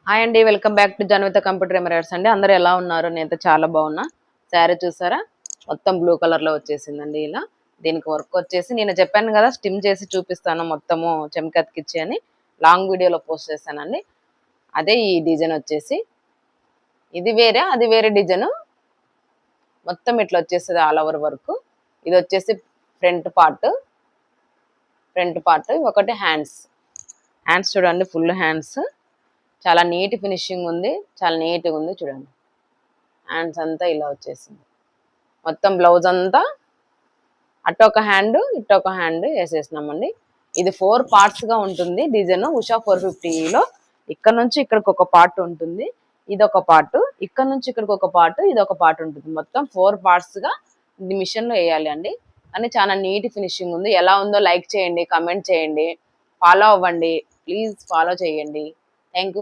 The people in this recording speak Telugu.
హాయ్ అండి, welcome back to Janvitha computer embroiders అండి. అందరూ ఎలా ఉన్నారు? నేనైతే చాలా బాగున్నా. శారీ చూసారా, మొత్తం బ్లూ కలర్ లో వచ్చేసిందండి. ఇలా దీనికి వర్క్ వచ్చేసి నేను చెప్పాను కదా, స్టిమ్ చేసి చూపిస్తాను మొత్తము చెమకత్కిచ్చి అని లాంగ్ వీడియోలో పోస్ట్ చేశానండి. అదే ఈ డిజైన్ వచ్చేసి ఇది వేరే, అది వేరే డిజైన్. మొత్తం ఇట్లా వచ్చేస్తుంది ఆల్ ఓవర్ వర్క్. ఇది వచ్చేసి ఫ్రంట్ పార్ట్ ఒకటి హ్యాండ్స్ చూడండి, ఫుల్ హ్యాండ్స్. చాలా నీట్ ఫినిషింగ్ ఉంది, చాలా నీట్గా ఉంది చూడండి. హ్యాండ్స్ అంతా ఇలా వచ్చేసింది. మొత్తం బ్లౌజ్ అంతా అటొక హ్యాండ్ ఇటొక హ్యాండ్ వేసేసినామండి. ఇది 4 పార్ట్స్గా ఉంటుంది డిజైన్. ఉషా 450లో ఇక్కడ నుంచి ఇక్కడికి ఒక పార్ట్ ఉంటుంది, ఇది ఒక పార్ట్. ఇక్కడ నుంచి ఇక్కడికి ఒక పార్ట్, ఇది ఒక పార్ట్ ఉంటుంది. మొత్తం 4 పార్ట్స్గా ఇది మిషన్లో వేయాలి అండి. కానీ చాలా నీట్ ఫినిషింగ్ ఉంది. ఎలా ఉందో లైక్ చేయండి, కమెంట్ చేయండి, ఫాలో అవ్వండి, ప్లీజ్ ఫాలో చేయండి. Thank you.